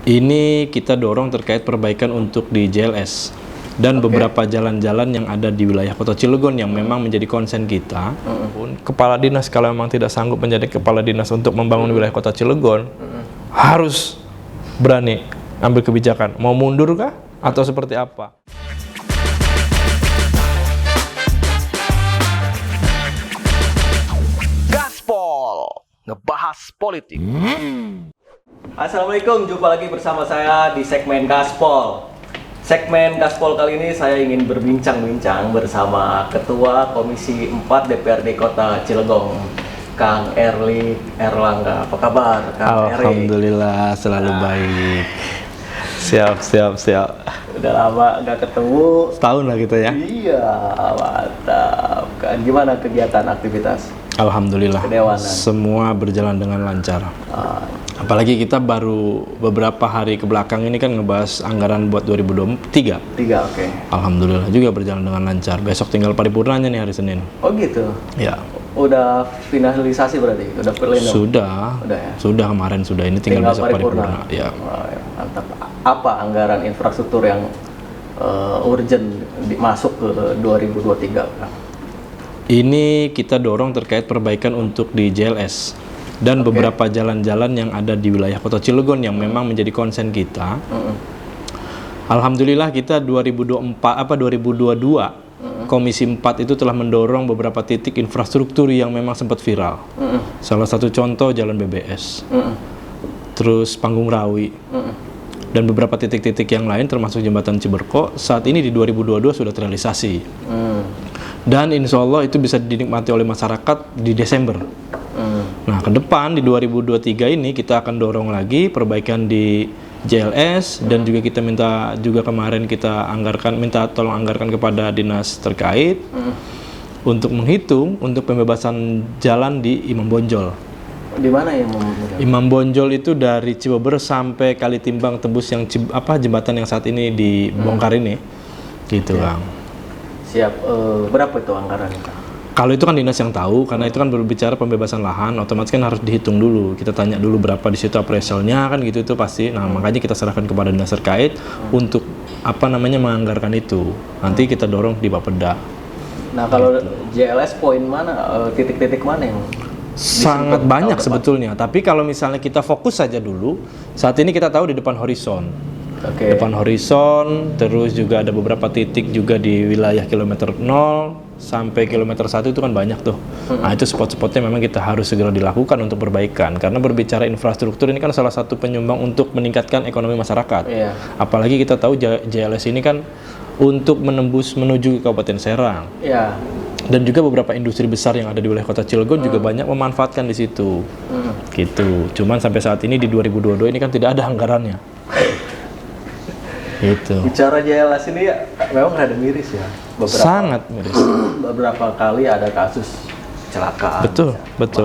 Ini kita dorong terkait perbaikan untuk di JLS dan beberapa jalan-jalan yang ada di wilayah Kota Cilegon yang memang menjadi konsen kita. Kepala dinas kalau memang tidak sanggup menjadi kepala dinas untuk membangun wilayah Kota Cilegon, harus berani ambil kebijakan. Mau mundur kah atau seperti apa? Gaspol ngebahas politik. Assalamualaikum, jumpa lagi bersama saya di segmen Gaspol. Segmen Gaspol kali ini saya ingin berbincang-bincang bersama Ketua Komisi 4 DPRD Kota Cilegon, Kang Erli Erlangga. Apa kabar, Kang Erli? Alhamdulillah, selalu baik. Siap. Udah lama nggak ketemu. Setahun lah kita ya. Iya, mantap. Kan gimana kegiatan aktivitas? Alhamdulillah, Kedewanan. semua berjalan dengan lancar. Apalagi kita baru beberapa hari ke belakang ini kan ngebahas anggaran buat 2023. Oke. Alhamdulillah juga berjalan dengan lancar. Besok tinggal paripurnanya nih hari Senin. Oh gitu. Ya. Udah finalisasi berarti? Udah pleno? Sudah. Udah ya? Sudah kemarin sudah. Ini tinggal besok paripurna. Ya. Wah, ya, mantap. Apa anggaran infrastruktur yang urgent masuk ke 2023? Kang? Ini kita dorong terkait perbaikan untuk di JLS dan beberapa jalan-jalan yang ada di wilayah Kota Cilegon yang memang menjadi konsen kita. Alhamdulillah kita 2022 Komisi 4 itu telah mendorong beberapa titik infrastruktur yang memang sempat viral. Salah satu contoh Jalan BBS, terus Panggung Rawi, dan beberapa titik-titik yang lain termasuk Jembatan Ciberko. Saat ini di 2022 sudah terrealisasi. Dan insya Allah itu bisa dinikmati oleh masyarakat di Desember. Nah, ke depan di 2023 ini kita akan dorong lagi perbaikan di JLS dan juga kita minta juga kemarin kita minta tolong anggarkan kepada dinas terkait untuk menghitung untuk pembebasan jalan di Imam Bonjol. Di mana ya Imam Bonjol itu dari Cibeber sampai Kalitimbang tembus yang jembatan yang saat ini dibongkar ini, gitu Kang. Siap. Berapa itu anggarannya, Kang? Kalau itu kan dinas yang tahu, karena itu kan berbicara pembebasan lahan, otomatis kan harus dihitung dulu. Kita tanya dulu berapa di situ appraisalnya kan gitu itu pasti. Nah, makanya kita serahkan kepada dinas terkait untuk menganggarkan itu. Nanti kita dorong di Bapeda. Nah, kalau JLS poin mana, titik-titik mana yang Sangat banyak sebetulnya, tapi kalau misalnya kita fokus saja dulu, saat ini kita tahu di depan horizon. Depan horizon, terus juga ada beberapa titik juga di wilayah kilometer 0 sampai kilometer 1 itu kan banyak tuh. Nah, itu spot-spotnya memang kita harus segera dilakukan untuk perbaikan, karena berbicara infrastruktur ini kan salah satu penyumbang untuk meningkatkan ekonomi masyarakat. Apalagi kita tahu JLS ini kan untuk menembus menuju ke Kabupaten Serang. Dan juga beberapa industri besar yang ada di wilayah Kota Cilegon juga banyak memanfaatkan di situ. Gitu. Cuman sampai saat ini di 2022 ini kan tidak ada anggarannya. Gitu. Bicara JLS ini memang rada miris ya. Sangat miris. Beberapa kali ada kasus kecelakaan. Betul.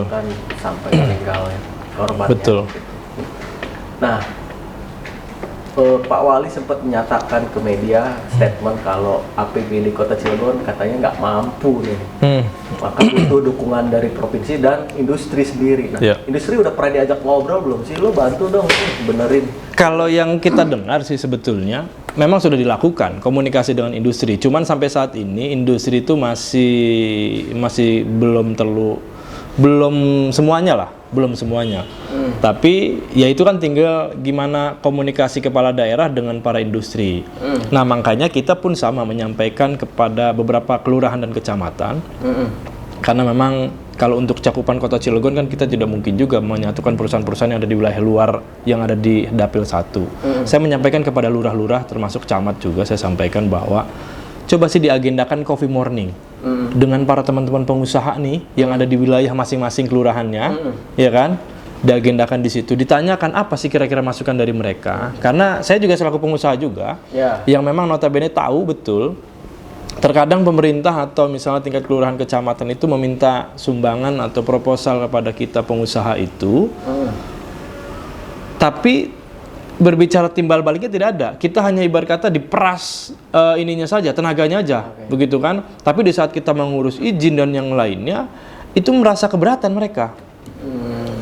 Bahkan sampai meninggal korbannya. Betul. Nah, Pak Wali sempat menyatakan ke media statement kalau APBD Kota Cilegon katanya nggak mampu nih, maka butuh dukungan dari provinsi dan industri sendiri. Nah, industri udah pernah diajak ngobrol belum sih? Lo bantu dong, benerin. Kalau yang kita dengar sih sebetulnya memang sudah dilakukan komunikasi dengan industri. Cuman sampai saat ini industri itu masih belum semuanya. Tapi ya itu kan tinggal gimana komunikasi kepala daerah dengan para industri. Nah, makanya kita pun sama menyampaikan kepada beberapa kelurahan dan kecamatan. Karena memang kalau untuk cakupan Kota Cilegon kan kita tidak mungkin juga menyatukan perusahaan-perusahaan yang ada di wilayah luar yang ada di Dapil 1. Saya menyampaikan kepada lurah-lurah termasuk camat juga, saya sampaikan bahwa coba sih diagendakan coffee morning dengan para teman-teman pengusaha nih yang ada di wilayah masing-masing kelurahannya, ya kan? Diagendakan di situ, ditanyakan apa sih kira-kira masukan dari mereka. Karena saya juga selaku pengusaha juga, yang memang notabene tahu betul. Terkadang pemerintah atau misalnya tingkat kelurahan kecamatan itu meminta sumbangan atau proposal kepada kita pengusaha itu, tapi berbicara timbal baliknya tidak ada. Kita hanya ibarat kata diperas ininya saja, tenaganya aja, begitu kan? Tapi di saat kita mengurus izin dan yang lainnya, itu merasa keberatan mereka.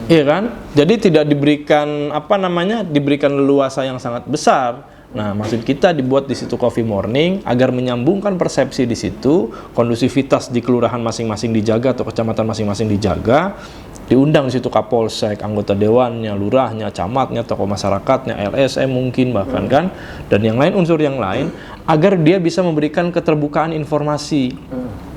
Iya kan? Jadi tidak diberikan diberikan leluasa yang sangat besar. Nah, maksud kita dibuat di situ Coffee Morning agar menyambungkan persepsi di situ, kondusivitas di kelurahan masing-masing dijaga atau kecamatan masing-masing dijaga. Diundang di situ Kapolsek, anggota dewannya, lurahnya, camatnya, tokoh masyarakatnya, LSM mungkin bahkan kan, dan yang lain, unsur yang lain, agar dia bisa memberikan keterbukaan informasi.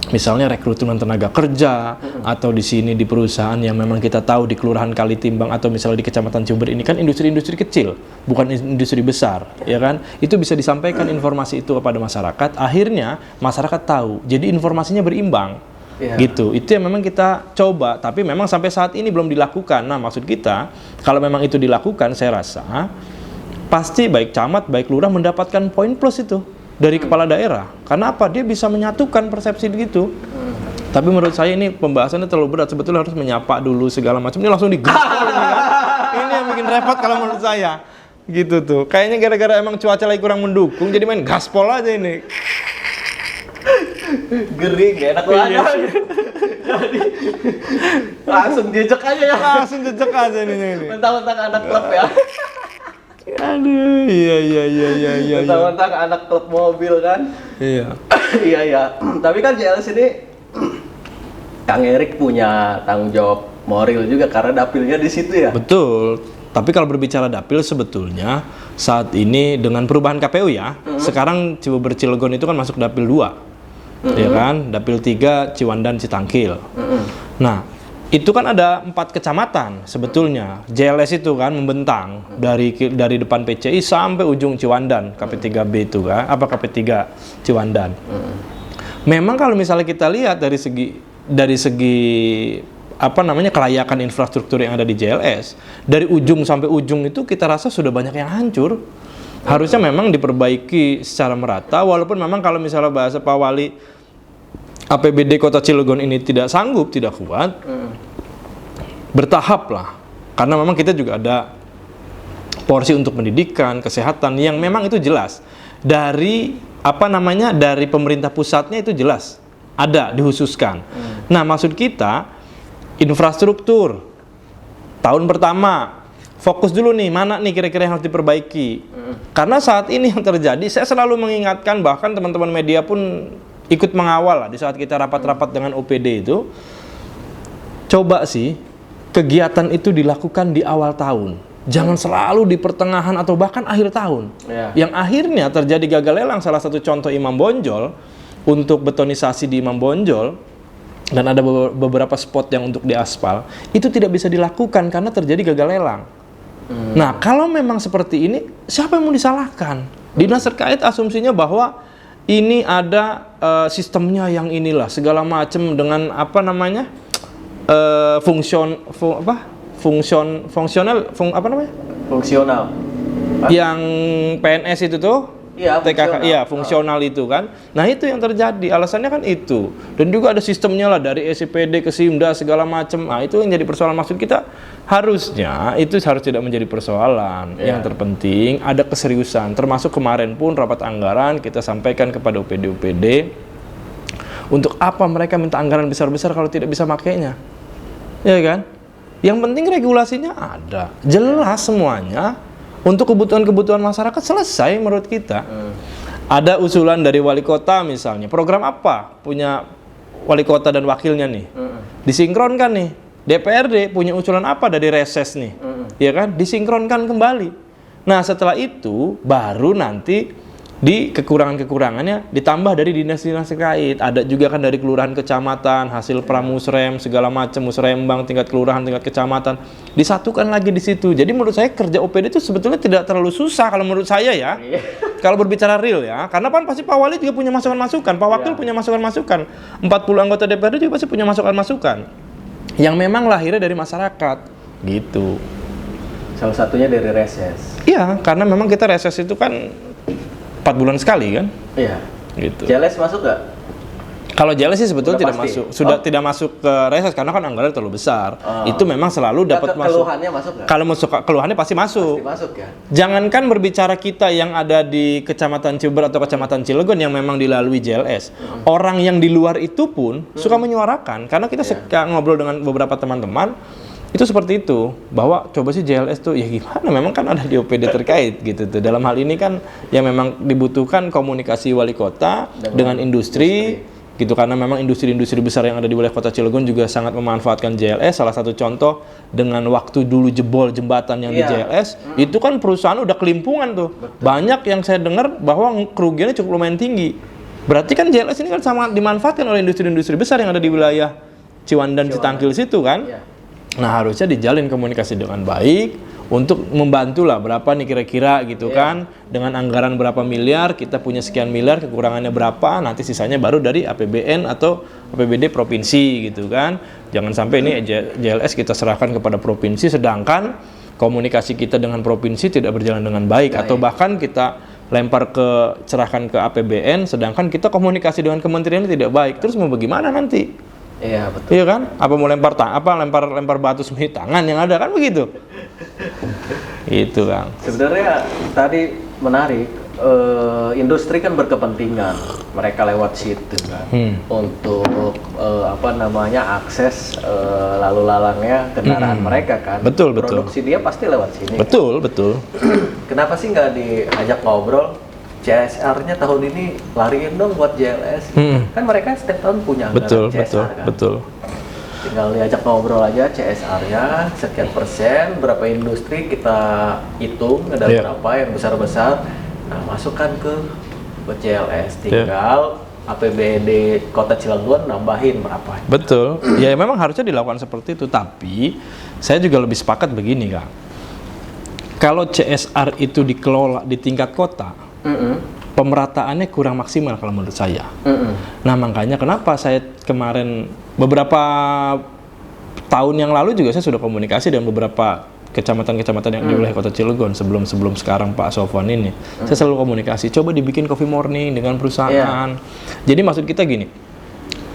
Misalnya rekrutmen tenaga kerja, atau di sini di perusahaan yang memang kita tahu di Kelurahan Kalitimbang atau misalnya di Kecamatan Ciuber ini kan industri-industri kecil, bukan industri besar, ya kan? Itu bisa disampaikan informasi itu kepada masyarakat, akhirnya masyarakat tahu, jadi informasinya berimbang. Gitu, itu yang memang kita coba, tapi memang sampai saat ini belum dilakukan. Nah, maksud kita, kalau memang itu dilakukan, saya rasa pasti baik camat, baik lurah mendapatkan poin plus itu dari kepala daerah. Karena apa? Dia bisa menyatukan persepsi gitu. Tapi menurut saya ini pembahasannya terlalu berat, sebetulnya harus menyapa dulu segala macam. Ini langsung digaspol ini kan. Ini yang bikin repot kalau menurut saya. Gitu tuh. Kayaknya gara-gara emang cuaca lagi kurang mendukung, jadi main gaspol aja ini. Gering, enak banget. Jadi langsung jejek aja ya. Langsung jejek aja ini. Mentang-mentang anak klub ya. Aduh, iya. Mentang-mentang anak klub mobil kan. Iya. Iya. Tapi kan JLS ini Kang Erik punya tanggung jawab moral juga karena dapilnya di situ ya. Betul. Tapi kalau berbicara dapil sebetulnya saat ini dengan perubahan KPU ya, sekarang Ciuber Cilegon itu kan masuk dapil 2. Ya kan? Dapil 3 Ciwandan Citangkil. Nah, itu kan ada 4 kecamatan sebetulnya. JLS itu kan membentang dari depan PCI sampai ujung Ciwandan, KP3B itu kan, KP3 Ciwandan. Memang kalau misalnya kita lihat dari segi kelayakan infrastruktur yang ada di JLS, dari ujung sampai ujung itu kita rasa sudah banyak yang hancur. Harusnya memang diperbaiki secara merata, walaupun memang kalau misalnya bahasa Pak Wali, APBD Kota Cilegon ini tidak sanggup, tidak kuat, bertahap lah. Karena memang kita juga ada porsi untuk pendidikan, kesehatan yang memang itu jelas. Dari dari pemerintah pusatnya itu jelas, ada dihususkan. Nah, maksud kita, infrastruktur, tahun pertama, fokus dulu nih, mana nih kira-kira yang harus diperbaiki. Karena saat ini yang terjadi, saya selalu mengingatkan, bahkan teman-teman media pun ikut mengawal lah di saat kita rapat-rapat dengan OPD itu. Coba sih kegiatan itu dilakukan di awal tahun, jangan selalu di pertengahan atau bahkan akhir tahun. Yang akhirnya terjadi gagal lelang. Salah satu contoh Imam Bonjol, untuk betonisasi di Imam Bonjol, dan ada beberapa spot yang untuk diaspal, itu tidak bisa dilakukan karena terjadi gagal lelang. Nah, kalau memang seperti ini, siapa yang mau disalahkan? Dinas terkait asumsinya bahwa ini ada sistemnya yang inilah segala macam dengan fungsional. Yang PNS itu tuh, iya, TKK, iya, fungsional itu kan. Nah, itu yang terjadi, alasannya kan itu. Dan juga ada sistemnya lah, dari SIPD ke SIMDA segala macam. Nah, itu yang jadi persoalan. Maksud kita, harusnya itu harus tidak menjadi persoalan. Yang terpenting ada keseriusan. Termasuk kemarin pun rapat anggaran kita sampaikan kepada UPD untuk apa mereka minta anggaran besar-besar kalau tidak bisa makainya. Ya kan? Yang penting regulasinya ada, jelas semuanya. Untuk kebutuhan-kebutuhan masyarakat selesai menurut kita. Ada usulan dari wali kota misalnya, program apa punya wali kota dan wakilnya nih, disinkronkan nih. DPRD punya usulan apa dari reses nih, ya kan, disinkronkan kembali. Nah, setelah itu baru nanti di kekurangan-kekurangannya ditambah dari dinas-dinas terkait. Ada juga kan dari kelurahan kecamatan, hasil pramusrem segala macam, musrembang tingkat kelurahan, tingkat kecamatan, disatukan lagi di situ. Jadi menurut saya kerja OPD itu sebetulnya tidak terlalu susah kalau menurut saya ya. Kalau berbicara real ya, karena kan pasti Pak Wali juga punya masukan-masukan, Pak Wakil punya masukan-masukan, 40 anggota DPRD juga pasti punya masukan-masukan yang memang lahirnya dari masyarakat gitu. Salah satunya dari reses. Iya, karena memang kita reses itu kan 4 bulan sekali kan? Iya. Gitu. JLS masuk nggak? Kalau JLS sih sebetulnya tidak masuk, tidak masuk ke reses karena kan anggaran terlalu besar. Itu memang selalu dapat masuk. Keluhannya masuk nggak? Kalau masuk keluhannya pasti masuk. Pasti masuk ya. Jangankan berbicara kita yang ada di Kecamatan Ciuber atau Kecamatan Cilegon yang memang dilalui JLS. Orang yang di luar itu pun suka menyuarakan, karena kita suka ngobrol dengan beberapa teman-teman. Itu seperti itu, bahwa coba sih JLS tuh ya gimana, memang kan ada di OPD terkait gitu tuh. Dalam hal ini kan yang memang dibutuhkan komunikasi wali kota dengan industri gitu, karena memang industri-industri besar yang ada di wilayah Kota Cilegon juga sangat memanfaatkan JLS. Salah satu contoh dengan waktu dulu jebol jembatan yang di JLS, itu kan perusahaan udah kelimpungan tuh. Banyak yang saya dengar bahwa kerugiannya cukup lumayan tinggi. Berarti kan JLS ini kan sangat dimanfaatkan oleh industri-industri besar yang ada di wilayah Ciwandan, Citangkil situ kan. Nah, harusnya dijalin komunikasi dengan baik untuk membantu lah berapa nih kira-kira gitu kan, dengan anggaran berapa miliar, kita punya sekian miliar, kekurangannya berapa, nanti sisanya baru dari APBN atau APBD provinsi gitu kan. Jangan sampai ini JLS kita serahkan kepada provinsi, sedangkan komunikasi kita dengan provinsi tidak berjalan dengan baik, atau bahkan kita lempar serahkan ke APBN, sedangkan kita komunikasi dengan kementerian tidak baik. Terus mau bagaimana nanti? Iya, betul. Iya kan? Apa mau lempar batu semedi tangan yang ada kan begitu? Itu Kang. Sebenarnya tadi menarik, industri kan berkepentingan, mereka lewat situ kan, untuk akses lalu lalangnya kendaraan mereka kan. Betul. Produksi dia pasti lewat sini. Betul. Kenapa sih nggak diajak ngobrol? CSR-nya tahun ini lariin dong buat JLS. Kan mereka setiap tahun punya anggaran CSR kan. Betul. Tinggal diajak ngobrol aja CSR-nya sekian persen, berapa industri kita hitung, ada berapa yang besar-besar. Nah, masukkan ke JLS, tinggal APBD Kota Cilegon nambahin berapa. Betul. Ya memang harusnya dilakukan seperti itu, tapi saya juga lebih sepakat begini Kang. Kalau CSR itu dikelola di tingkat kota, pemerataannya kurang maksimal kalau menurut saya. Nah, makanya kenapa saya kemarin beberapa tahun yang lalu juga saya sudah komunikasi dengan beberapa kecamatan-kecamatan yang di wilayah Kota Cilegon sebelum sekarang Pak Sofwan ini. Saya selalu komunikasi, coba dibikin coffee morning dengan perusahaan. Jadi maksud kita gini,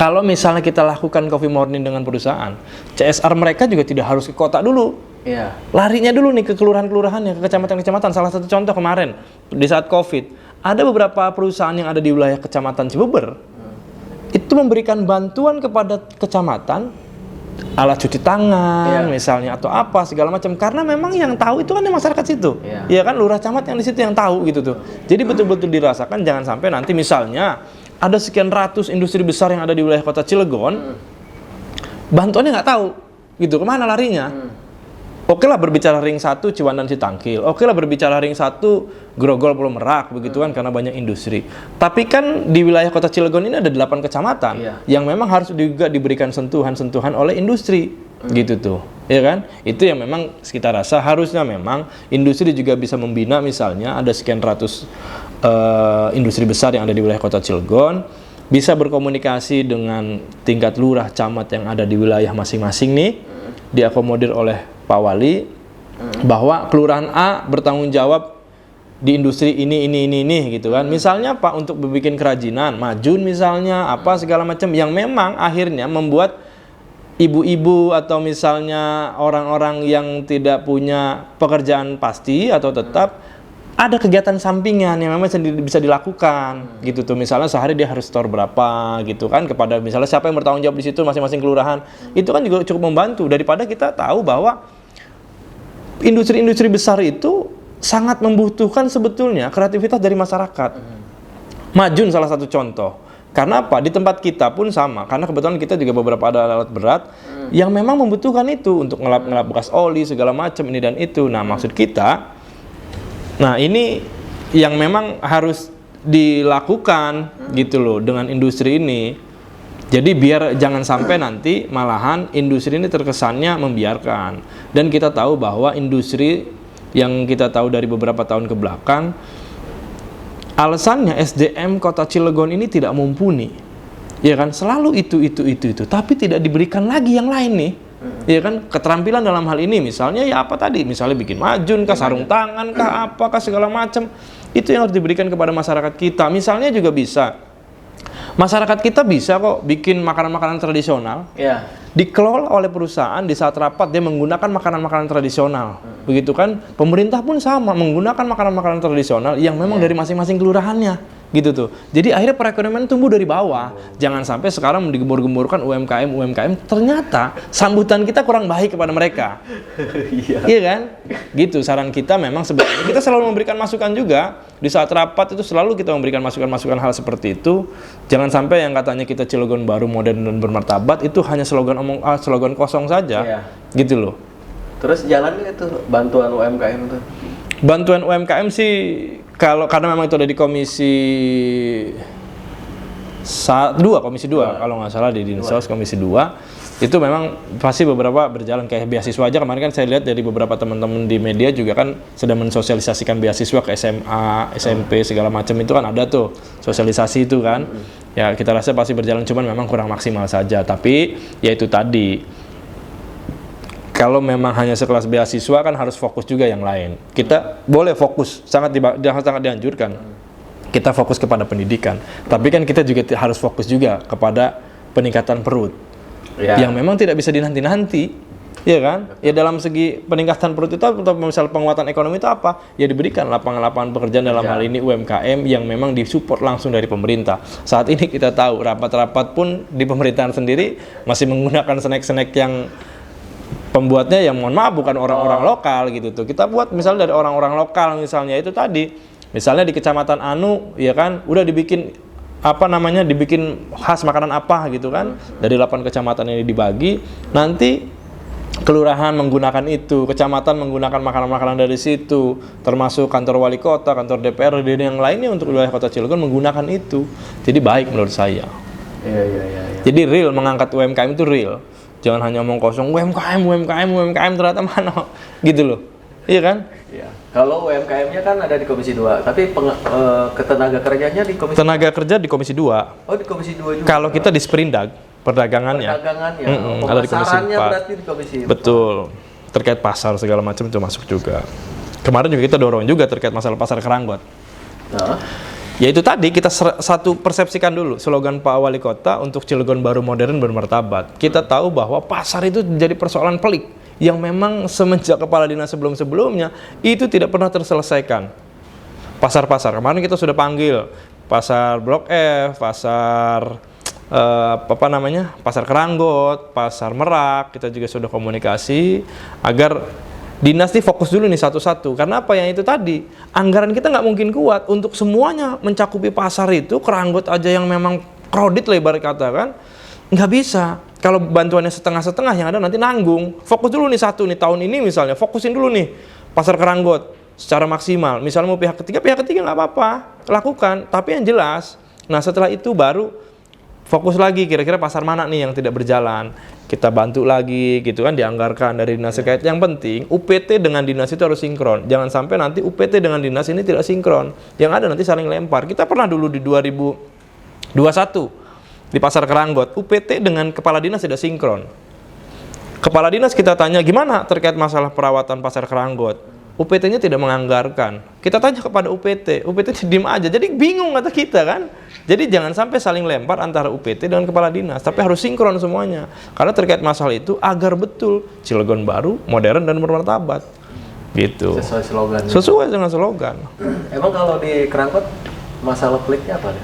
kalau misalnya kita lakukan coffee morning dengan perusahaan, CSR mereka juga tidak harus ke kota dulu. Larinya dulu nih ke kelurahan-kelurahannya, ke kecamatan-kecamatan. Salah satu contoh kemarin di saat COVID, ada beberapa perusahaan yang ada di wilayah Kecamatan Cibeber itu memberikan bantuan kepada kecamatan, alat cuci tangan misalnya atau apa segala macam, karena memang yang tahu itu kan masyarakat situ. Iya kan, lurah camat yang di situ yang tahu gitu tuh. Jadi betul-betul dirasakan, jangan sampai nanti misalnya ada sekian ratus industri besar yang ada di wilayah Kota Cilegon, bantuannya nggak tahu gitu, kemana larinya. Oke lah berbicara ring 1 Ciwandan Citangkil, oke lah berbicara ring 1 Grogol Pulau Merak begitu kan, karena banyak industri. Tapi kan di wilayah Kota Cilegon ini ada 8 kecamatan yang memang harus juga diberikan sentuhan-sentuhan oleh industri gitu tuh, ya kan? Itu yang memang kita rasa harusnya memang industri juga bisa membina, misalnya ada sekian ratus industri besar yang ada di wilayah Kota Cilegon, bisa berkomunikasi dengan tingkat lurah camat yang ada di wilayah masing-masing nih, diakomodir oleh Pak Wali, bahwa kelurahan A bertanggung jawab di industri ini gitu kan. Misalnya Pak untuk bikin kerajinan, majun misalnya, apa segala macam yang memang akhirnya membuat ibu-ibu atau misalnya orang-orang yang tidak punya pekerjaan pasti atau tetap, ada kegiatan sampingan yang memang bisa dilakukan gitu tuh. Misalnya sehari dia harus store berapa gitu kan, kepada misalnya siapa yang bertanggung jawab di situ masing-masing kelurahan. Itu kan juga cukup membantu, daripada kita tahu bahwa industri-industri besar itu sangat membutuhkan sebetulnya kreativitas dari masyarakat. Majun salah satu contoh. Karena apa? Di tempat kita pun sama, karena kebetulan kita juga beberapa ada alat berat yang memang membutuhkan itu untuk ngelap bekas oli segala macam ini dan itu. Nah, maksud kita, nah ini yang memang harus dilakukan gitu loh dengan industri ini. Jadi biar jangan sampai nanti malahan industri ini terkesannya membiarkan. Dan kita tahu bahwa industri yang kita tahu dari beberapa tahun ke belakang, alasannya SDM Kota Cilegon ini tidak mumpuni. Ya kan, selalu itu. Tapi tidak diberikan lagi yang lain nih. Ya kan, keterampilan dalam hal ini misalnya ya apa tadi, misalnya bikin majun kah, sarung tangan kah, apakah segala macam, itu yang harus diberikan kepada masyarakat kita. Misalnya juga bisa, masyarakat kita bisa kok bikin makanan-makanan tradisional, dikelola oleh perusahaan, di saat rapat dia menggunakan makanan-makanan tradisional, begitu kan. Pemerintah pun sama, menggunakan makanan-makanan tradisional yang memang dari masing-masing kelurahannya, gitu tuh. Jadi akhirnya perekonomian tumbuh dari bawah. Jangan sampai sekarang digembur-gemburkan UMKM, ternyata sambutan kita kurang baik kepada mereka. Iya kan? Gitu, saran kita memang sebenarnya kita selalu memberikan masukan juga. Di saat rapat itu selalu kita memberikan masukan-masukan hal seperti itu. Jangan sampai yang katanya kita Cilegon baru, modern dan bermartabat itu hanya slogan kosong saja. Gitu loh. Terus jalannya itu bantuan UMKM tuh. Bantuan UMKM sih karena memang itu ada di komisi 2 kalau nggak salah di Dinsos komisi 2 itu memang pasti beberapa berjalan kayak beasiswa aja. Kemarin kan saya lihat dari beberapa teman-teman di media juga kan sedang mensosialisasikan beasiswa ke SMA, SMP segala macam itu kan ada tuh sosialisasi itu kan. Ya kita rasa pasti berjalan, cuman memang kurang maksimal saja. Tapi ya itu tadi, kalau memang hanya sekelas beasiswa kan harus fokus juga yang lain. Kita boleh fokus, sangat dianjurkan. Kita fokus kepada pendidikan. Tapi kan kita juga harus fokus juga kepada peningkatan perut. Yang memang tidak bisa dinanti-nanti. Ya kan? Ya dalam segi peningkatan perut itu atau misal penguatan ekonomi itu apa? Ya diberikan lapangan-lapangan pekerjaan dalam hal ini UMKM yang memang disupport langsung dari pemerintah. Saat ini kita tahu rapat-rapat pun di pemerintahan sendiri masih menggunakan snack-snack yang pembuatnya yang mohon maaf bukan orang-orang lokal gitu tuh. Kita buat misalnya dari orang-orang lokal misalnya itu tadi. Misalnya di Kecamatan Anu ya kan udah dibikin dibikin khas makanan apa gitu kan. Dari 8 kecamatan ini dibagi, nanti kelurahan menggunakan itu, kecamatan menggunakan makanan-makanan dari situ, termasuk kantor wali kota, kantor DPR dan yang lainnya untuk wilayah Kota Cilegon menggunakan itu. Jadi baik menurut saya. Iya. Jadi real mengangkat UMKM itu real. Jangan hanya omong kosong UMKM ternyata mana gitu loh. Iya kan? Iya. Kalau UMKM-nya kan ada di Komisi 2, tapi ketenaga kerjanya di Komisi Tenaga kerja di Komisi 2. Oh, di Komisi 2 juga. Kalau kita di Sprindag, perdagangannya. Ada di Komisi 4. Berarti di Komisi 4. Betul. Terkait pasar segala macam itu masuk juga. Kemarin juga kita dorong juga terkait masalah pasar Keranggot. Nah, ya itu tadi kita satu persepsikan dulu slogan Pak Wali Kota untuk Cilegon baru modern bermartabat. Kita tahu bahwa pasar itu jadi persoalan pelik yang memang semenjak kepala dinas sebelum-sebelumnya itu tidak pernah terselesaikan. Pasar-pasar kemarin kita sudah panggil pasar Blok F, pasar pasar Keranggot, pasar Merak, kita juga sudah komunikasi agar dinas ini fokus dulu nih satu-satu. Karena apa yang itu tadi, anggaran kita nggak mungkin kuat untuk semuanya mencakupi pasar itu. Keranggot aja yang memang crowded lah ibarat kata kan, nggak bisa. Kalau bantuannya setengah-setengah yang ada nanti nanggung. Fokus dulu nih satu nih tahun ini misalnya, fokusin dulu nih pasar Keranggot secara maksimal. Misalnya mau pihak ketiga nggak apa-apa, lakukan. Tapi yang jelas, nah setelah itu baru fokus lagi kira-kira pasar mana nih yang tidak berjalan. Kita bantu lagi gitu kan, dianggarkan dari dinas terkait. Yang penting UPT dengan dinas itu harus sinkron. Jangan sampai nanti UPT dengan dinas ini tidak sinkron. Yang ada nanti saling lempar. Kita pernah dulu di 2021 di pasar Keranggot, UPT dengan kepala dinas tidak sinkron. Kepala dinas kita tanya gimana terkait masalah perawatan pasar Keranggot. UPT-nya tidak menganggarkan. Kita tanya kepada UPT diem aja. Jadi bingung kata kita kan. Jadi jangan sampai saling lempar antara UPT dengan kepala dinas, tapi harus sinkron semuanya. Karena terkait masalah itu agar betul Cilegon baru, modern dan bermartabat. Gitu. Sesuai slogan. Sesuai dengan slogan. Emang kalau di Keranggot masalah peliknya apa ya?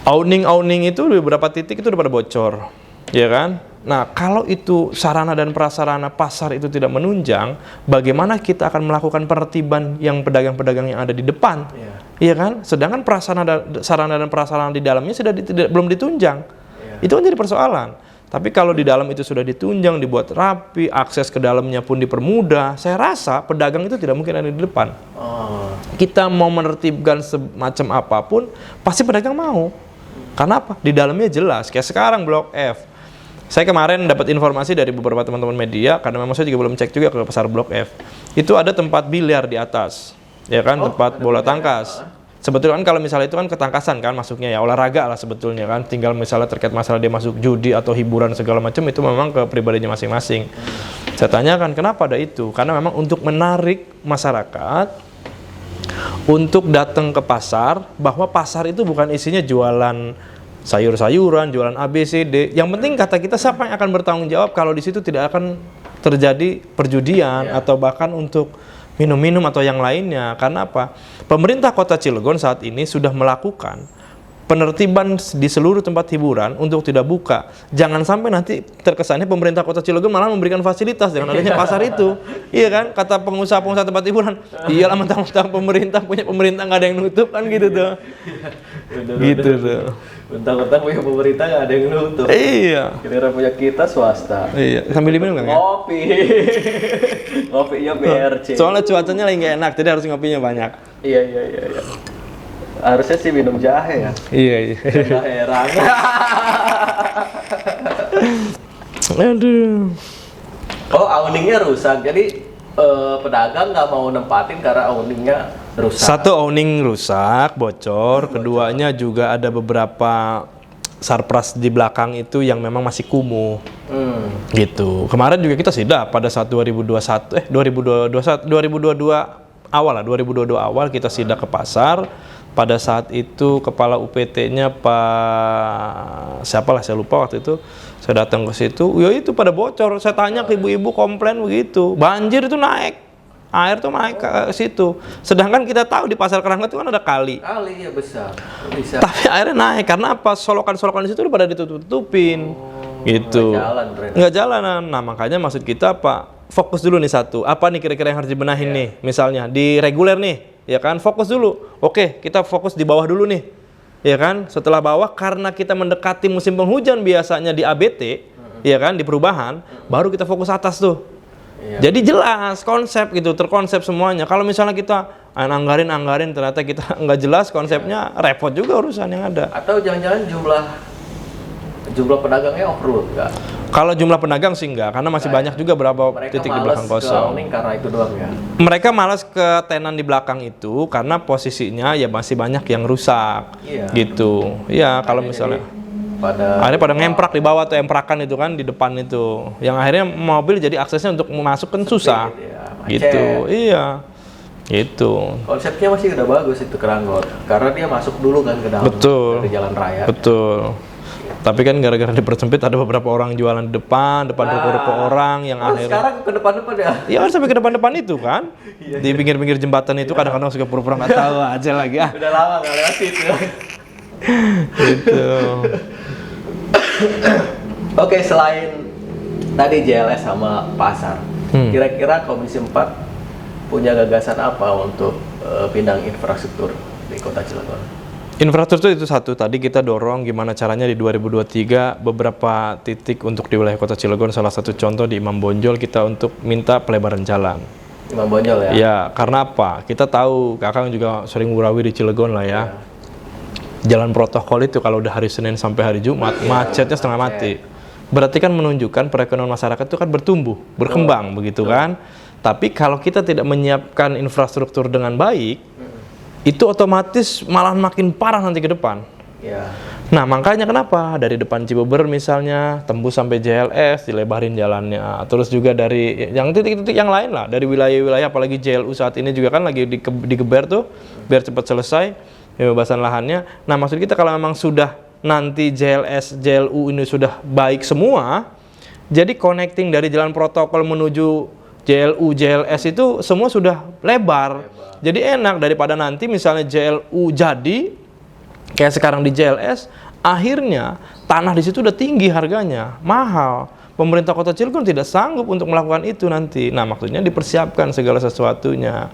Awning itu di beberapa titik itu udah pada bocor. Ya kan? Nah, kalau itu sarana dan prasarana pasar itu tidak menunjang, bagaimana kita akan melakukan penertiban yang pedagang-pedagang yang ada di depan? Iya kan? Sedangkan sarana dan prasarana di dalamnya belum ditunjang. Itu kan jadi persoalan. Tapi kalau di dalam itu sudah ditunjang, dibuat rapi, akses ke dalamnya pun dipermudah, saya rasa pedagang itu tidak mungkin ada di depan. Kita mau menertibkan semacam apapun, pasti pedagang mau. Karena apa? Di dalamnya jelas. Kayak sekarang Blok F. Saya kemarin dapat informasi dari beberapa teman-teman media, karena memang saya juga belum cek juga ke pasar Blok F. Itu ada tempat biliar di atas, ya kan, tempat bola tangkas. Sebetulnya kan kalau misalnya itu kan ketangkasan kan masuknya ya, olahraga lah sebetulnya kan. Tinggal misalnya terkait masalah dia masuk judi atau hiburan segala macam itu memang ke pribadinya masing-masing. Saya tanyakan kenapa ada itu? Karena memang untuk menarik masyarakat untuk datang ke pasar, bahwa pasar itu bukan isinya jualan sayur-sayuran, jualan ABCD. Yang penting kata kita siapa yang akan bertanggung jawab kalau di situ tidak akan terjadi perjudian atau bahkan untuk minum-minum atau yang lainnya. Karena apa? Pemerintah Kota Cilegon saat ini sudah melakukan penertiban di seluruh tempat hiburan untuk tidak buka. Jangan sampai nanti terkesannya pemerintah Kota Cilegon malah memberikan fasilitas dengan adanya pasar itu. Iya kan? Kata pengusaha-pengusaha tempat hiburan, iyalah mentang-mentang pemerintah nggak ada yang nutup kan gitu tuh. Gitu tuh. Mentang-mentang punya pemerintah nggak ada yang nutup. Iya. Kira-kira punya kita swasta. Iya. Sambil diminum nggak ya? Ngopi. Ngopinya BRC. Soalnya cuacanya lagi nggak enak, jadi harus ngopinya banyak. Iya. Harusnya sih minum jahe ya. Iya. Nggak heran. Aduh. Oh, awningnya rusak. Jadi pedagang nggak mau nempatin karena awningnya rusak. Satu, awning rusak, bocor. Keduanya juga ada beberapa sarpras di belakang itu yang memang masih kumuh. Gitu. Kemarin juga kita sidak pada saat 2022 awal kita sidak ke pasar. Pada saat itu kepala UPT-nya Pak siapalah saya lupa waktu itu, saya datang ke situ, ya itu pada bocor. Saya tanya ke ibu-ibu, komplain begitu, banjir itu naik, air tuh naik ke situ. Sedangkan kita tahu di Pasar Kerangka itu kan ada kali. Kali ya besar. Bisa. Tapi airnya naik karena apa? Solokan-solokan di situ udah pada ditutup-tutupin. Gitu. Nggak jalan. Nah, makanya maksud kita Pak, fokus dulu nih satu. Apa nih kira-kira yang harus dibenahin nih? Misalnya di reguler nih. Ya kan, fokus dulu. Oke, kita fokus di bawah dulu nih. Ya kan, setelah bawah karena kita mendekati musim penghujan biasanya di ABT, ya kan, di perubahan, baru kita fokus atas tuh. Jadi jelas konsep gitu, terkonsep semuanya. Kalau misalnya kita anggarin ternyata kita nggak jelas konsepnya, repot juga urusan yang ada. Atau jangan-jangan jumlah pedagangnya overload nggak? Kalau jumlah pedagang sih enggak, karena masih banyak juga berapa titik di belakang kosong. Karena itu doang ya. Mereka malas ke tenan di belakang itu karena posisinya ya masih banyak yang rusak. Gitu. Iya, kalau misalnya akhirnya pada ngemprak di bawah tuh, emprakan itu kan di depan itu. Yang akhirnya mobil jadi aksesnya untuk masuk kan susah. Gitu. Iya. Gitu. Konsepnya masih udah bagus itu Keranggot. Karena dia masuk dulu kan ke dalam dari jalan raya. Betul. Tapi kan gara-gara dipersempit ada beberapa orang jualan di depan ruko-ruko orang yang akhirnya sekarang ke depan-depan ya? Iya kan sampai ke depan-depan itu kan. Di pinggir-pinggir jembatan itu kadang-kadang suka pura-pura nggak tahu aja lagi. Udah lama nggak lewat situ. Gitu. Oke, selain tadi JLS sama pasar, kira-kira Komisi 4 punya gagasan apa untuk bidang infrastruktur di Kota Cilegon? Infrastruktur itu satu, tadi kita dorong gimana caranya di 2023 beberapa titik untuk di wilayah Kota Cilegon, salah satu contoh di Imam Bonjol kita untuk minta pelebaran jalan. Imam Bonjol ya? Ya, karena apa? Kita tahu, Kakang juga sering ngurawi di Cilegon lah ya. Jalan protokol itu kalau udah hari Senin sampai hari Jumat, macetnya setengah mati. Berarti kan menunjukkan perekonomian masyarakat itu kan bertumbuh, berkembang begitu kan. Tapi kalau kita tidak menyiapkan infrastruktur dengan baik, itu otomatis malah makin parah nanti ke depan. Nah, makanya kenapa dari depan Cibeber misalnya tembus sampai JLS dilebarin jalannya. Terus juga dari yang titik-titik yang lain lah, dari wilayah-wilayah apalagi JLU saat ini juga kan lagi digeber tuh biar cepat selesai pembebasan lahannya. Nah, maksud kita kalau memang sudah nanti JLS, JLU ini sudah baik semua, jadi connecting dari jalan protokol menuju JLU, JLS itu semua sudah lebar. Jadi enak daripada nanti misalnya JLU jadi kayak sekarang di JLS, akhirnya tanah di situ udah tinggi harganya, mahal. Pemerintah Kota Cilegon tidak sanggup untuk melakukan itu nanti. Nah, maksudnya dipersiapkan segala sesuatunya.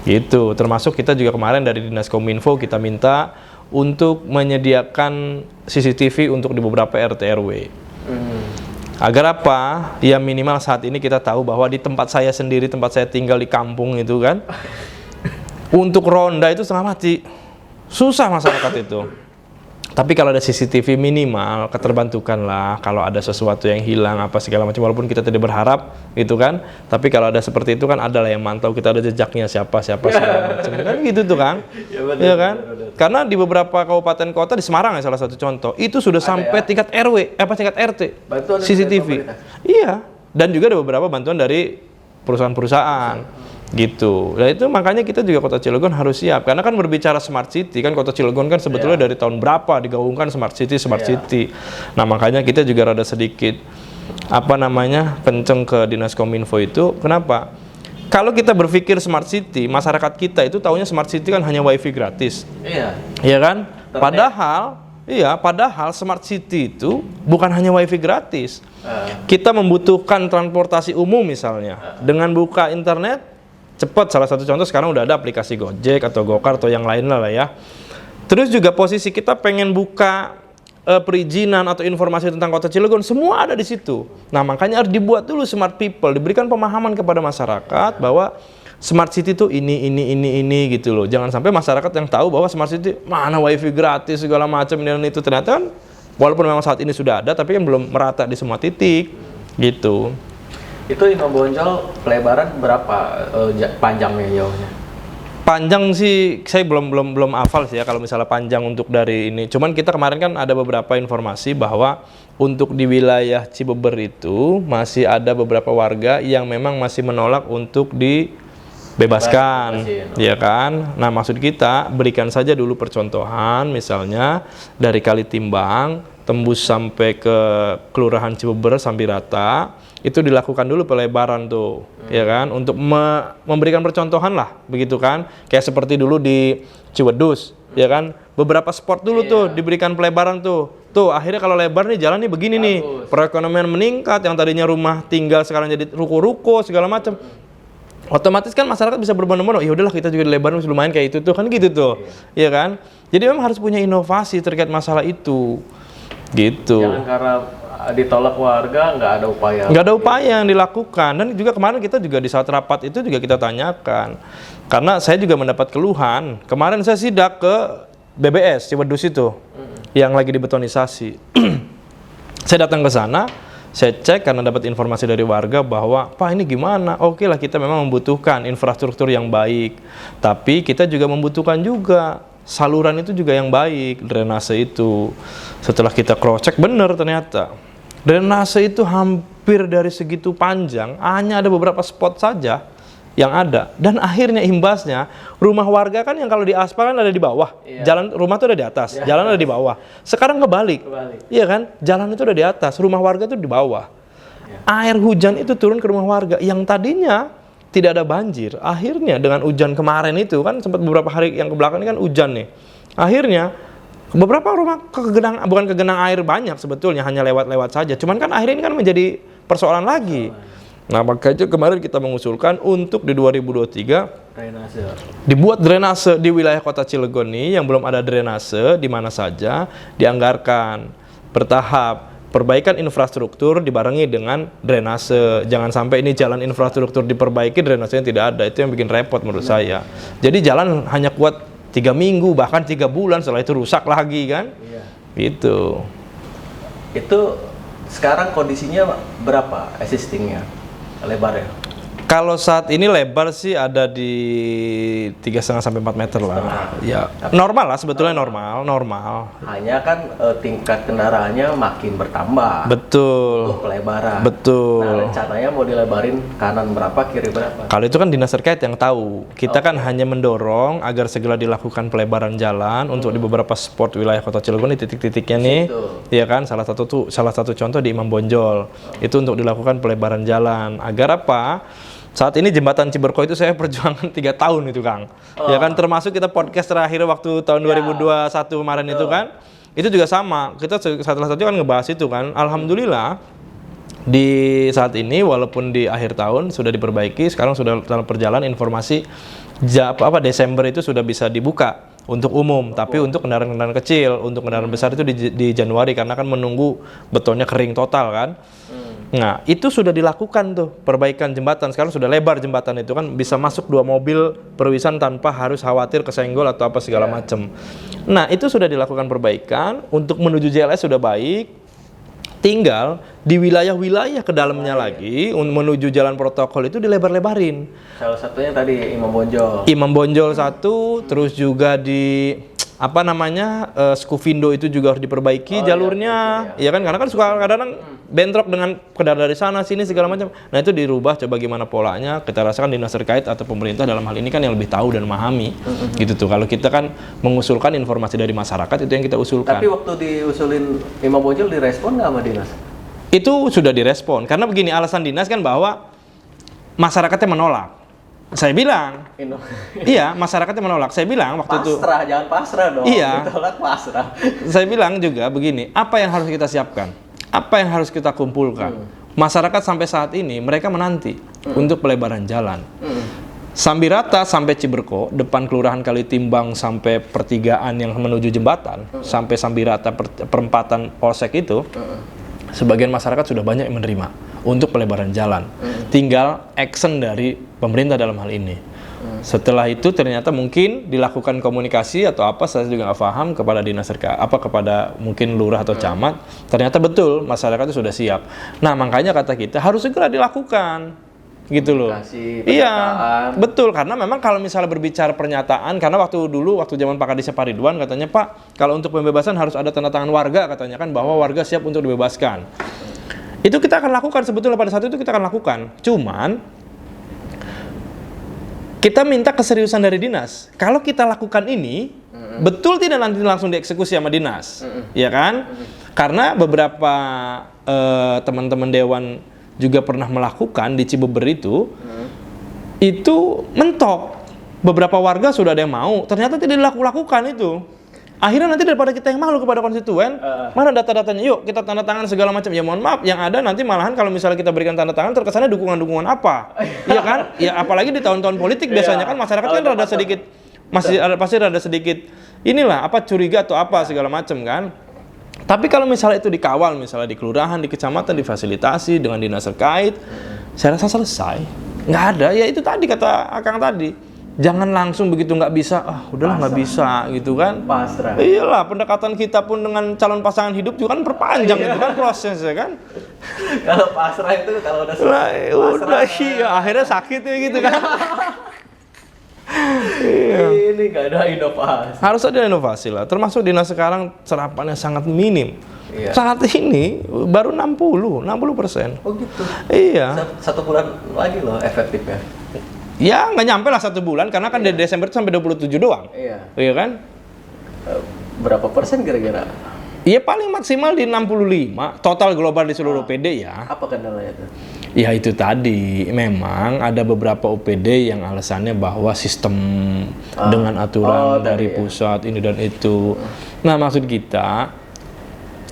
Gitu. Termasuk kita juga kemarin dari Dinas Kominfo kita minta untuk menyediakan CCTV untuk di beberapa RT RW. Agar apa? Ya minimal saat ini kita tahu bahwa di tempat saya sendiri, tempat saya tinggal di kampung itu kan, untuk ronda itu setengah mati. Susah masyarakat itu. Tapi kalau ada CCTV minimal, keterbantukan lah. Kalau ada sesuatu yang hilang, apa segala macam, walaupun kita tidak berharap, gitu kan. Tapi kalau ada seperti itu kan, ada lah yang mantau, kita ada jejaknya siapa segala macam. Kan gitu tuh kan. Iya kan? Karena di beberapa kabupaten kota, di Semarang ya salah satu contoh, itu sudah sampai tingkat RW, tingkat RT, bantuan CCTV. Iya. Dan juga ada beberapa bantuan dari perusahaan-perusahaan. Gitu. Nah itu makanya kita juga Kota Cilegon harus siap. Karena kan berbicara smart city, kan Kota Cilegon kan sebetulnya dari tahun berapa digaungkan smart city. Nah makanya kita juga rada sedikit kenceng ke Dinas Kominfo itu. Kenapa? Kalau kita berpikir smart city, masyarakat kita itu taunya smart city kan hanya wifi gratis. Iya. Iya kan? Padahal smart city itu bukan hanya wifi gratis. Kita membutuhkan transportasi umum misalnya. Dengan buka internet cepat, salah satu contoh sekarang udah ada aplikasi Gojek atau Gokar atau yang lain lah ya. Terus juga posisi kita pengen buka perizinan atau informasi tentang Kota Cilegon, semua ada di situ. Nah, makanya harus dibuat dulu smart people, diberikan pemahaman kepada masyarakat bahwa smart city itu ini gitu loh. Jangan sampai masyarakat yang tahu bahwa smart city mana wifi gratis segala macam dan itu, ternyata kan walaupun memang saat ini sudah ada tapi kan belum merata di semua titik gitu. Itu Imam Bonjol pelebaran berapa panjangnya, jauhnya? Panjang sih saya belum hafal sih ya kalau misalnya panjang untuk dari ini. Cuman kita kemarin kan ada beberapa informasi bahwa untuk di wilayah Cibeber itu masih ada beberapa warga yang memang masih menolak untuk dibebaskan, ya kan? Nah, maksud kita berikan saja dulu percontohan, misalnya dari Kali Timbang tembus sampai ke Kelurahan Cibeber sampai rata. Itu dilakukan dulu pelebaran tuh, ya kan, untuk memberikan percontohan lah, begitu kan, kayak seperti dulu di Ciwedus, ya kan, beberapa spot dulu tuh diberikan pelebaran tuh, akhirnya kalau lebar nih jalan nih begini nih, perekonomian meningkat, yang tadinya rumah tinggal sekarang jadi ruko-ruko segala macam, otomatis kan masyarakat bisa berbondong-bondong, ya udahlah kita juga dilebarin lumayan kayak itu tuh, kan gitu tuh, ya kan, jadi memang harus punya inovasi terkait masalah itu, gitu. Jangan karena ditolak warga nggak ada upaya yang dilakukan. Dan juga kemarin kita juga di saat rapat itu juga kita tanyakan, karena saya juga mendapat keluhan. Kemarin saya sidak ke BBS Ciwedus itu yang lagi dibetonisasi. Saya datang ke sana, saya cek karena dapat informasi dari warga bahwa Pak ini gimana, oke lah kita memang membutuhkan infrastruktur yang baik, tapi kita juga membutuhkan juga saluran itu juga yang baik, drainase itu. Setelah kita cross check, bener ternyata drainase itu hampir dari segitu panjang, hanya ada beberapa spot saja yang ada. Dan akhirnya imbasnya, rumah warga kan yang kalau di aspal kan ada di bawah, jalan rumah itu ada di atas, jalan ada di bawah. Sekarang kebalik. Iya kan, jalan itu ada di atas, rumah warga itu di bawah. Air hujan itu turun ke rumah warga, yang tadinya tidak ada banjir. Akhirnya dengan hujan kemarin itu kan sempat beberapa hari yang kebelakang ini kan hujan nih. Akhirnya beberapa rumah bukan kegenang air banyak sebetulnya, hanya lewat-lewat saja. Cuman kan akhirnya ini kan menjadi persoalan lagi. Nah, makanya kemarin kita mengusulkan untuk di 2023 dibuat drainase di wilayah Kota Cilegon ini yang belum ada drainase di mana saja, dianggarkan bertahap. Perbaikan infrastruktur dibarengi dengan drainase. Jangan sampai ini jalan infrastruktur diperbaiki, drainasenya tidak ada. Itu yang bikin repot menurut saya. Jadi jalan hanya kuat 3 minggu, bahkan 3 bulan, setelah itu rusak lagi kan? Gitu. Itu sekarang kondisinya berapa existingnya, lebarnya? Kalau saat ini lebar sih ada di 3,5 sampai 4 meter lah. Ya, normal lah sebetulnya, normal. Hanya kan tingkat kendaraannya makin bertambah. Betul. Untuk pelebaran. Betul. Nah, rencananya mau dilebarin kanan berapa, kiri berapa? Kalau itu kan dinas terkait yang tahu. Kita kan hanya mendorong agar segera dilakukan pelebaran jalan untuk di beberapa spot wilayah Kota Cilegon di titik-titiknya nih. Iya kan, salah satu contoh di Imam Bonjol. Itu untuk dilakukan pelebaran jalan. Agar apa? Saat ini jembatan Ciberko itu saya perjuangan 3 tahun itu, Kang. Ya kan, termasuk kita podcast terakhir waktu tahun 2021 kemarin itu kan. Itu juga sama. Kita salah satu kan ngebahas itu kan. Alhamdulillah di saat ini walaupun di akhir tahun sudah diperbaiki, sekarang sudah dalam perjalanan informasi Desember itu sudah bisa dibuka untuk umum, tapi untuk kendaraan-kendaraan kecil, untuk kendaraan besar itu di Januari karena kan menunggu betonnya kering total kan. Nah, itu sudah dilakukan tuh perbaikan jembatan. Sekarang sudah lebar jembatan itu kan, bisa masuk 2 mobil perwisan tanpa harus khawatir kesenggol atau apa segala macam. Nah, itu sudah dilakukan perbaikan, untuk menuju JLS sudah baik. Tinggal di wilayah-wilayah ke dalamnya lagi menuju jalan protokol itu dilebar-lebarin. Salah satunya tadi Imam Bonjol. Imam Bonjol 1, terus juga di Skufindo itu juga harus diperbaiki jalurnya. Ya kan, karena kan suka kadang-kadang bentrok dengan kendaraan dari sana sini segala macam. Nah, itu dirubah, coba gimana polanya. Kita rasakan dinas terkait atau pemerintah dalam hal ini kan yang lebih tahu dan memahami. Gitu tuh. Kalau kita kan mengusulkan informasi dari masyarakat, itu yang kita usulkan. Tapi waktu diusulin Imam Bonjol direspon nggak sama dinas? Itu sudah direspon. Karena begini, alasan dinas kan bahwa masyarakatnya menolak. Saya bilang, iya, masyarakatnya menolak. Saya bilang waktu itu, pasrah, jangan pasrah dong. Iya. Ditolak pasrah. Saya bilang juga begini, apa yang harus kita siapkan? Apa yang harus kita kumpulkan? Masyarakat sampai saat ini mereka menanti untuk pelebaran jalan. Sambirata sampai Ciberko, depan Kelurahan Kalitimbang sampai pertigaan yang menuju jembatan, sampai Sambirata perempatan Polsek itu, sebagian masyarakat sudah banyak yang menerima untuk pelebaran jalan. Tinggal action dari pemerintah dalam hal ini. Setelah itu ternyata mungkin dilakukan komunikasi atau apa, saya juga nggak paham, kepada dinas kepada mungkin lurah atau camat. Ternyata betul masyarakat itu sudah siap. Nah, makanya kata kita harus segera dilakukan, gitu loh. Iya, betul, karena memang kalau misalnya berbicara pernyataan, karena waktu zaman Pak Kadisnya Pak Ridwan katanya, Pak, kalau untuk pembebasan harus ada tanda tangan warga, katanya kan, bahwa warga siap untuk dibebaskan. Itu kita akan lakukan, sebetulnya pada saat itu kita akan lakukan. Cuman kita minta keseriusan dari dinas. Kalau kita lakukan ini, betul tidak nanti langsung dieksekusi sama dinas, ya kan? Karena beberapa teman-teman dewan juga pernah melakukan di Cibeber itu mentok. Beberapa warga sudah ada yang mau, ternyata tidak dilakukan itu. Akhirnya nanti daripada kita yang malu kepada konstituen, mana data-datanya, yuk kita tanda tangan segala macam. Ya mohon maaf, yang ada nanti malahan kalau misalnya kita berikan tanda tangan terkesannya dukungan-dukungan apa. Iya kan? Ya apalagi di tahun-tahun politik biasanya kan masyarakat kan rada sedikit, pasti rada sedikit inilah apa, curiga atau apa segala macam kan. Tapi kalau misalnya itu dikawal, misalnya di kelurahan, di kecamatan, difasilitasi dengan dinas terkait, saya rasa selesai. Nggak ada, ya itu tadi kata Akang tadi. Jangan langsung begitu nggak bisa, udahlah nggak bisa gitu kan. Pasrah. Iyalah, pendekatan kita pun dengan calon pasangan hidup juga kan perpanjang itu kan prosesnya kan. Kalau pasrah itu kalau udah udah iya, akhirnya sakit ya gitu kan. Iya. Ini nggak ada inovasi. Harus ada inovasi lah. Termasuk dinas sekarang serapannya sangat minim. Iya. Saat ini baru 60%. Oh gitu. Iya. Satu bulan lagi loh efektifnya. Ya nggak nyampe lah 1 bulan, karena kan dari Desember itu sampai 27 doang. Iya. Iya kan? Berapa persen kira-kira? Iya paling maksimal di 65 total global di seluruh OPD ya. Apa kendalanya tuh? Ya itu tadi, memang ada beberapa OPD yang alasannya bahwa sistem dengan aturan dari pusat ini dan itu. Nah maksud kita,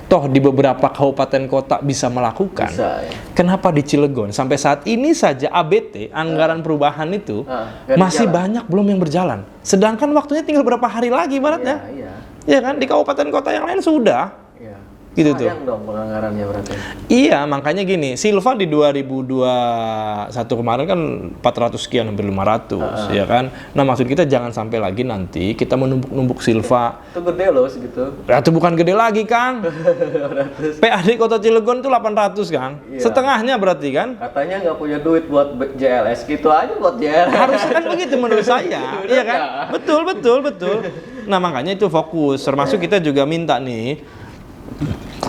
toh di beberapa kabupaten kota bisa melakukan. Bisa, ya. Kenapa di Cilegon sampai saat ini saja ABT, anggaran perubahan itu masih banyak belum yang berjalan. Sedangkan waktunya tinggal berapa hari lagi ibaratnya. Iya. Ya kan, di kabupaten kota yang lain sudah. Iya. Gitu sayang dong penganggarannya berarti. Iya, makanya gini, Silva di 2021 kemarin kan 400 sekian, hampir 500, ya kan. Nah, maksud kita jangan sampai lagi nanti kita menumpuk-numpuk Silva. Itu gede loh segitu. Nah, itu bukan gede lagi, Kang. PAD Kota Cilegon itu 800, Kang. Iya. Setengahnya berarti kan. Katanya nggak punya duit buat JLS, gitu aja buat JLS. Harusnya kan begitu menurut saya, iya kan? Betul. Nah, makanya itu fokus. Termasuk kita juga minta nih,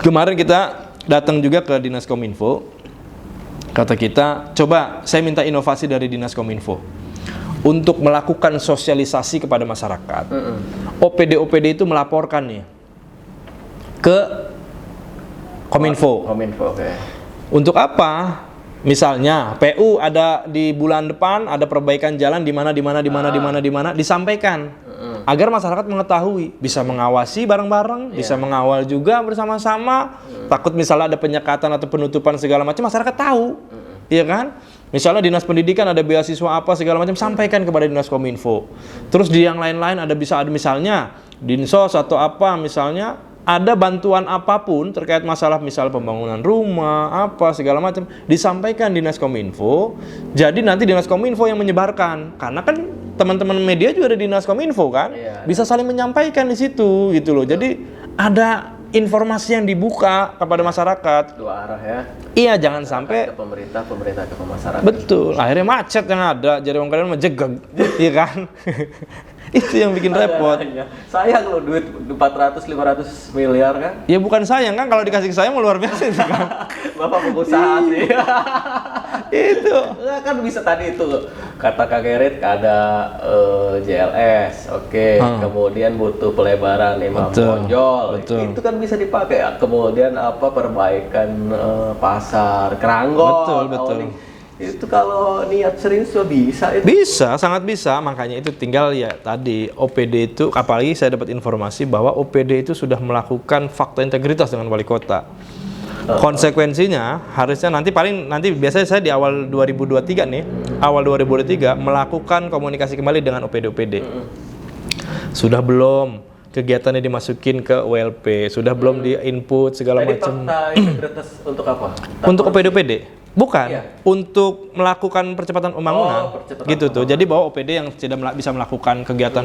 kemarin kita datang juga ke Dinas Kominfo. Kata kita, coba saya minta inovasi dari Dinas Kominfo untuk melakukan sosialisasi kepada masyarakat. OPD itu melaporkan nih ke Kominfo. Oke. Untuk apa? Misalnya PU ada di bulan depan ada perbaikan jalan di mana, disampaikan. Agar masyarakat mengetahui, bisa mengawasi bareng-bareng, bisa mengawal juga bersama-sama. Takut misalnya ada penyekatan atau penutupan segala macam, masyarakat tahu, iya kan? Misalnya dinas pendidikan ada beasiswa apa segala macam, sampaikan kepada dinas Kominfo. Terus di yang lain-lain ada misalnya dinsos atau apa misalnya. Ada bantuan apapun terkait masalah misal pembangunan rumah, apa segala macam, disampaikan Dinas Kominfo. Jadi nanti Dinas Kominfo yang menyebarkan. Karena kan teman-teman media juga ada Dinas Kominfo kan, bisa saling menyampaikan di situ gitu loh. Jadi ada informasi yang dibuka kepada masyarakat. Dua arah ya. Iya, jangan sampai ke pemerintah ke masyarakat. Betul. Akhirnya macet yang ada, jadi orang kalian menjegeg, iya kan? Itu yang bikin repot. Sayang loh duit 400-500 miliar kan? Ya bukan sayang kan, kalau dikasih ke saya mau luar biasa itu kan. Bapak pengusaha sih. Itu. Nah, kan bisa tadi itu kata Kak Gerit ada JLS, oke. Kemudian butuh pelebaran Imam Bonjol. Itu kan bisa dipakai. Kemudian apa perbaikan pasar Keranggol. Betul. Itu kalau niat serius bisa itu. Bisa, sangat bisa. Makanya itu tinggal ya tadi OPD itu, apalagi saya dapat informasi bahwa OPD itu sudah melakukan fakta integritas dengan wali kota. Konsekuensinya harusnya nanti biasanya saya di awal 2023 nih, awal 2023 melakukan komunikasi kembali dengan OPD-OPD. Sudah belum kegiatannya dimasukin ke WLP, sudah belum di input segala macam. Fakta integritas untuk apa? Untuk OPD-OPD. Bukan, Iya. untuk melakukan percepatan pembangunan, percepatan gitu tuh. Jadi bahwa OPD yang tidak bisa melakukan kegiatan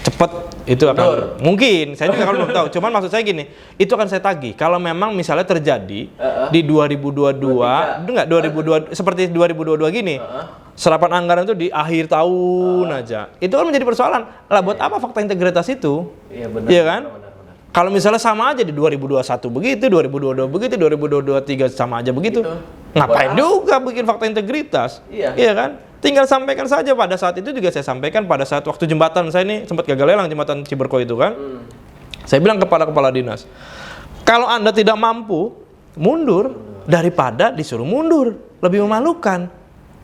cepat itu akan mungkin. Saya juga kan belum tahu. Cuman maksud saya gini, itu akan saya tagih. Kalau memang misalnya terjadi di 2022, enggak 2022 seperti 2022 gini, serapan anggaran itu di akhir tahun aja. Itu kan menjadi persoalan. Lah buat apa fakta integritas itu? Iya benar. Iya kan? Benar. Kalau misalnya sama aja di 2021 begitu, 2022 begitu, 2023 sama aja begitu. Ngapain juga bikin fakta integritas? Iya. Kan? Tinggal sampaikan saja. Pada saat itu juga saya sampaikan pada saat waktu jembatan saya ini sempat gagal lelang jembatan Ciberko itu kan. Saya bilang kepada kepala dinas, kalau Anda tidak mampu mundur daripada disuruh mundur, lebih memalukan.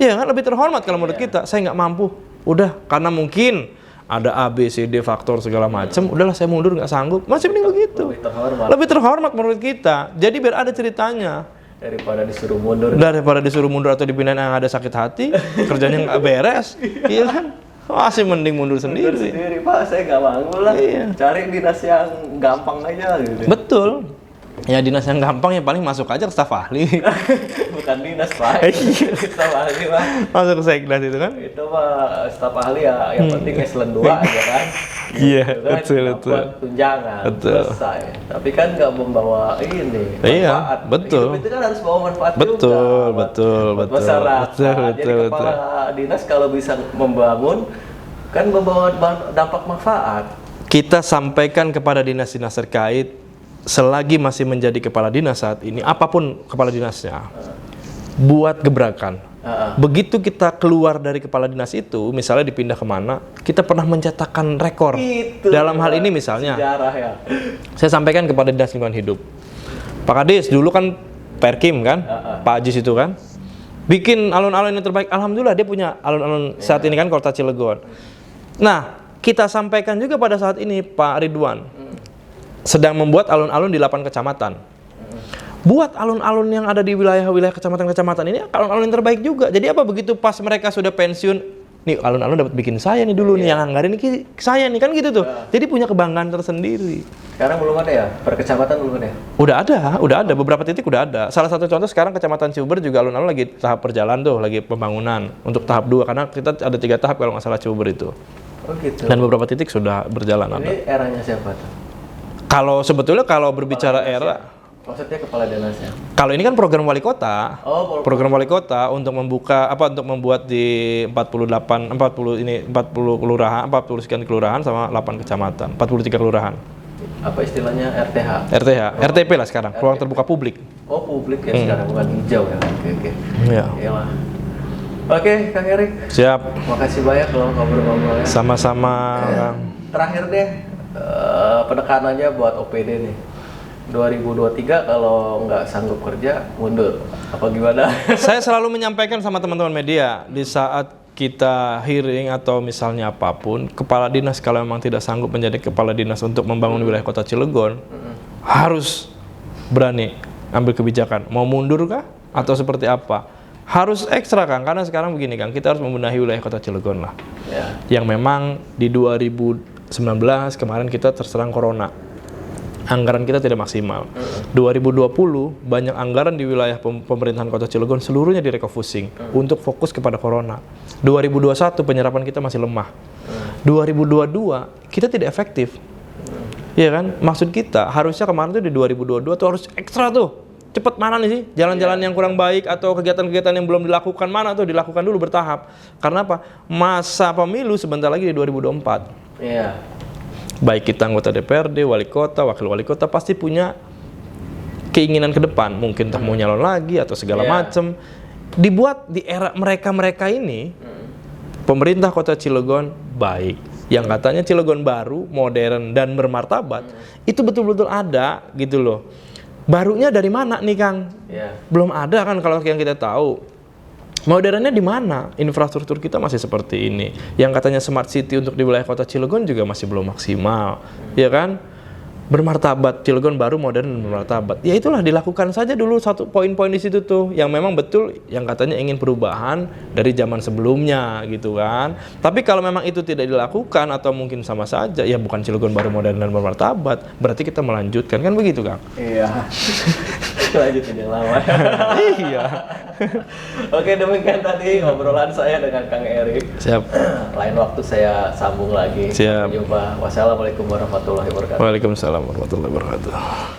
Iya kan, lebih terhormat kalau menurut kita. Saya nggak mampu. Udah, karena mungkin ada A, B, C, D faktor segala macam, udahlah saya mundur nggak sanggup. Masih mending begitu. Lebih terhormat menurut kita. Jadi biar ada ceritanya. Daripada disuruh mundur. Daripada disuruh mundur atau dipindahin yang ada sakit hati, kerjanya nggak beres, iya kan? Masih mending mundur sendiri. Mundur sendiri, Pak, saya nggak mau lah. Iya. Cari dinas yang gampang aja gitu. Betul. Ya dinas yang gampang ya paling masuk aja ke staf ahli. Bukan dinas, Pak. Staf ahli, Pak. Masuk ke sekdas itu kan? Itu mah staf ahli ya, yang penting eselon 2 aja kan. Iya, Gitu kan, betul. dapat tunjangan, Betul. selesai. Tapi kan nggak membawa ini Iya, manfaat. betul. Hidup itu kan harus bawa manfaat Betul, juga. betul, buat betul. masyarakat. Betul, Jadi kepala dinas kalau bisa membangun kan membawa dampak manfaat. Kita sampaikan kepada dinas-dinas terkait selagi masih menjadi kepala dinas saat ini, apapun kepala dinasnya, buat gebrakan. Begitu kita keluar dari kepala dinas itu, misalnya dipindah kemana, kita pernah mencetakkan rekor. Itu Dalam hal ini misalnya, sejarah ya. saya sampaikan kepada Dinas Lingkungan Hidup, Pak Kadis dulu kan Perkim kan, Pak Ajis itu kan, bikin alun-alun yang terbaik. Alhamdulillah dia punya alun-alun saat ini kan Kota Cilegon. Nah, kita sampaikan juga pada saat ini Pak Ridwan sedang membuat alun-alun di 8 kecamatan. Buat alun-alun yang ada di wilayah-wilayah kecamatan-kecamatan ini alun-alun yang terbaik juga. Jadi apa, begitu pas mereka sudah pensiun, nih alun-alun dapat bikin saya nih dulu nih, yang anggaran ini saya nih kan gitu tuh. Jadi punya kebanggaan tersendiri. Sekarang belum ada ya? Per kecamatan belum ada ya? Udah ada beberapa titik udah ada. Salah satu contoh sekarang Kecamatan Ciuber juga alun-alun lagi tahap perjalanan tuh, lagi pembangunan untuk tahap 2 karena kita ada 3 tahap kalau nggak salah Ciuber itu. Oh gitu. Dan beberapa titik sudah berjalan ada. Ini eranya siapa tuh? Kalau sebetulnya kalau berbicara era, Maksudnya kepala dinasnya? kalau ini kan program wali kota. Oh, Program wali kota untuk membuka untuk membuat di 40 kelurahan, 40 sekian kelurahan sama 8 kecamatan, 43 kelurahan. Apa istilahnya RTH? RTP lah sekarang, ruang terbuka publik. Oh, publik ya sekarang, bukan hijau ya. Oke. Iya. Iyalah. Oke, Kang Erik. Siap. Makasih banyak loh ngobrol-ngobrolnya. Sama-sama, Kang. Terakhir deh, penekanannya buat OPD nih. 2023 kalau nggak sanggup kerja, mundur. Apa gimana? Saya selalu menyampaikan sama teman-teman media, di saat kita hearing atau misalnya apapun, kepala dinas kalau memang tidak sanggup menjadi kepala dinas untuk membangun wilayah Kota Cilegon, harus berani ambil kebijakan. Mau mundur kah? Atau seperti apa? Harus ekstra, Kang, karena sekarang begini, Kang, kita harus membenahi wilayah Kota Cilegon lah. Ya. Yang memang di 2019 kemarin kita terserang corona. Anggaran kita tidak maksimal. 2020 banyak anggaran di wilayah pemerintahan Kota Cilegon seluruhnya direfocusing untuk fokus kepada corona. 2021 penyerapan kita masih lemah. 2022 kita tidak efektif. Iya kan? Maksud kita harusnya kemarin tuh di 2022 tuh harus ekstra tuh. Cepet mana nih sih? Jalan-jalan yang kurang baik atau kegiatan-kegiatan yang belum dilakukan mana tuh, dilakukan dulu bertahap. Karena apa? Masa pemilu sebentar lagi di 2024. Iya. Baik kita anggota DPRD, wali kota, wakil wali kota pasti punya keinginan ke depan, mungkin tak mau nyalon lagi atau segala macem. Dibuat di era mereka ini, pemerintah Kota Cilegon baik, yang katanya Cilegon baru, modern dan bermartabat, itu betul-betul ada gitu loh. Barunya dari mana nih, Kang? Belum ada kan kalau yang kita tahu. Modernnya di mana? Infrastruktur kita masih seperti ini. Yang katanya smart city untuk di wilayah kota Cilegon juga masih belum maksimal, ya kan? Bermartabat, Cilegon baru modern dan bermartabat. Ya itulah, dilakukan saja dulu satu poin-poin di situ tuh yang memang betul, yang katanya ingin perubahan dari zaman sebelumnya gitu kan. Tapi kalau memang itu tidak dilakukan atau mungkin sama saja, ya bukan Cilegon baru modern dan bermartabat, berarti kita melanjutkan, kan begitu Kang? Iya. Lanjutin yang lama. Iya. Oke, demikian tadi obrolan saya dengan Kang Erik. Siap. Lain waktu saya sambung lagi. Siap. Sampai jumpa. Wassalamualaikum warahmatullahi wabarakatuh. Waalaikumsalam warahmatullahi wabarakatuh.